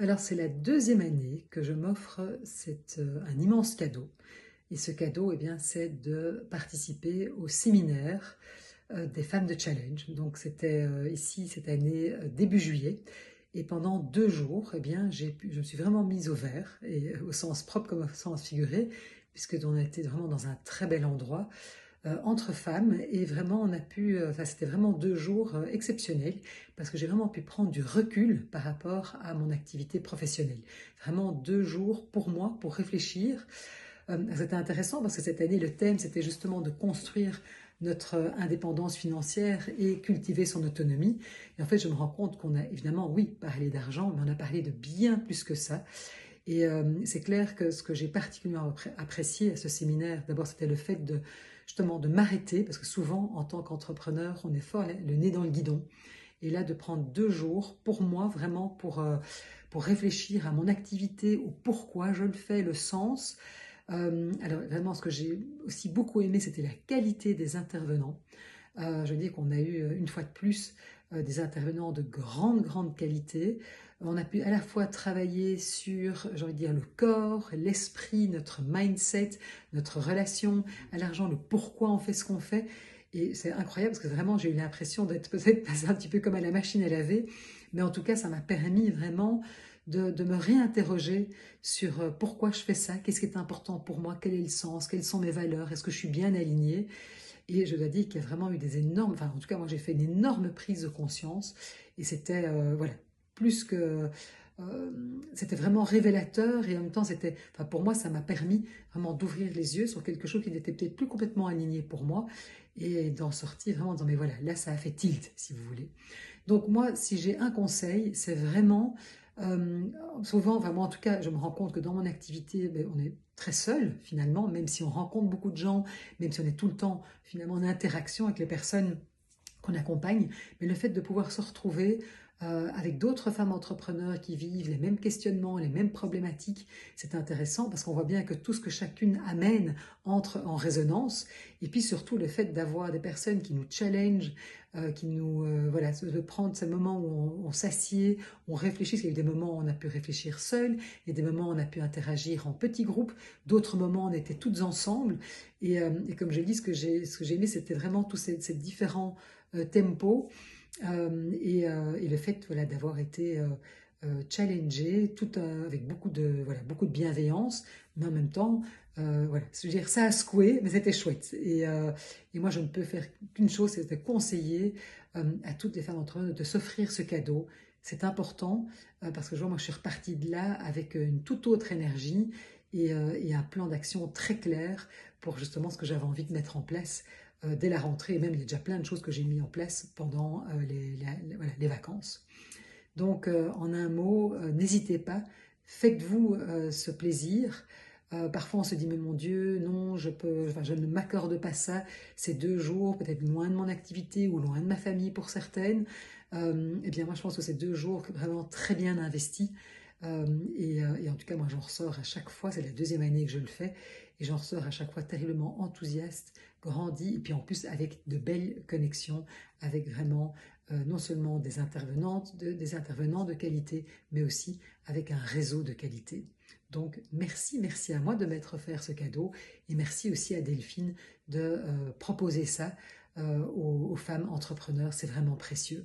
Alors c'est la deuxième année que je m'offre un immense cadeau. Et ce cadeau, eh bien, c'est de participer au séminaire des femmes de Challenge. Donc c'était ici cette année début juillet. Et pendant 2 jours, eh bien, je me suis vraiment mise au vert, et au sens propre comme au sens figuré, puisque on a été vraiment dans un très bel endroit entre femmes, et vraiment on a pu, enfin c'était vraiment 2 jours exceptionnels, parce que j'ai vraiment pu prendre du recul par rapport à mon activité professionnelle. Vraiment 2 jours pour moi, pour réfléchir. C'était intéressant parce que cette année le thème c'était justement de construire notre indépendance financière et cultiver son autonomie. Et en fait je me rends compte qu'on a évidemment, oui, parlé d'argent, mais on a parlé de bien plus que ça. Et c'est clair que ce que j'ai particulièrement apprécié à ce séminaire, d'abord c'était le fait de justement de m'arrêter, parce que souvent en tant qu'entrepreneur on est fort le nez dans le guidon, et là de prendre 2 jours pour moi, vraiment pour réfléchir à mon activité, au pourquoi je le fais, le sens. Alors vraiment ce que j'ai aussi beaucoup aimé c'était la qualité des intervenants. Je veux dire qu'on a eu une fois de plus des intervenants de grande qualité. On a pu à la fois travailler sur, j'ai envie de dire, le corps, l'esprit, notre mindset, notre relation à l'argent, le pourquoi on fait ce qu'on fait. Et c'est incroyable parce que vraiment j'ai eu l'impression d'être peut-être passé un petit peu comme à la machine à laver, mais en tout cas ça m'a permis vraiment de me réinterroger sur pourquoi je fais ça, qu'est-ce qui est important pour moi, quel est le sens, quelles sont mes valeurs, est-ce que je suis bien alignée. Et je dois dire qu'il y a vraiment eu des énormes, enfin en tout cas moi j'ai fait une énorme prise de conscience, et c'était voilà, plus que c'était vraiment révélateur, et en même temps c'était, enfin pour moi ça m'a permis vraiment d'ouvrir les yeux sur quelque chose qui n'était peut-être plus complètement aligné pour moi, et d'en sortir vraiment en disant mais voilà, là ça a fait tilt si vous voulez. Donc moi, si j'ai un conseil, c'est vraiment, euh, souvent, enfin moi en tout cas, je me rends compte que dans mon activité, ben, on est très seul finalement, même si on rencontre beaucoup de gens, même si on est tout le temps finalement en interaction avec les personnes qu'on accompagne, mais le fait de pouvoir se retrouver avec d'autres femmes entrepreneurs qui vivent les mêmes questionnements, les mêmes problématiques, c'est intéressant parce qu'on voit bien que tout ce que chacune amène entre en résonance, et puis surtout le fait d'avoir des personnes qui nous challenge, qui nous, voilà, de prendre ces moments où on s'assied, on réfléchit, parce qu'il y a eu des moments où on a pu réfléchir seul, il y a des moments où on a pu interagir en petits groupes, d'autres moments on était toutes ensemble, et comme j'ai dit, ce que j'ai aimé, c'était vraiment tous ces différents tempo, et le fait voilà, d'avoir été challengé tout avec beaucoup de bienveillance, mais en même temps voilà, je veux dire, ça a secoué, mais c'était chouette. Et moi je ne peux faire qu'une chose, c'est de conseiller à toutes les femmes entrepreneurs de s'offrir ce cadeau. C'est important parce que moi je suis repartie de là avec une toute autre énergie, et un plan d'action très clair pour justement ce que j'avais envie de mettre en place dès la rentrée. Et même il y a déjà plein de choses que j'ai mis en place pendant voilà, les vacances. Donc en un mot, n'hésitez pas, faites-vous ce plaisir. Parfois on se dit mais mon Dieu, non, enfin, je ne m'accorde pas ça, ces 2 jours, peut-être loin de mon activité ou loin de ma famille pour certaines. Eh bien moi je pense que c'est 2 jours vraiment très bien investis. Et en tout cas moi j'en ressors à chaque fois, c'est la deuxième année que je le fais, et j'en ressors à chaque fois terriblement enthousiaste, grandi, et puis en plus avec de belles connexions, avec vraiment non seulement des intervenantes, des intervenants de qualité, mais aussi avec un réseau de qualité. Donc merci à moi de m'être offert ce cadeau, et merci aussi à Delphine de proposer ça aux femmes entrepreneurs, c'est vraiment précieux.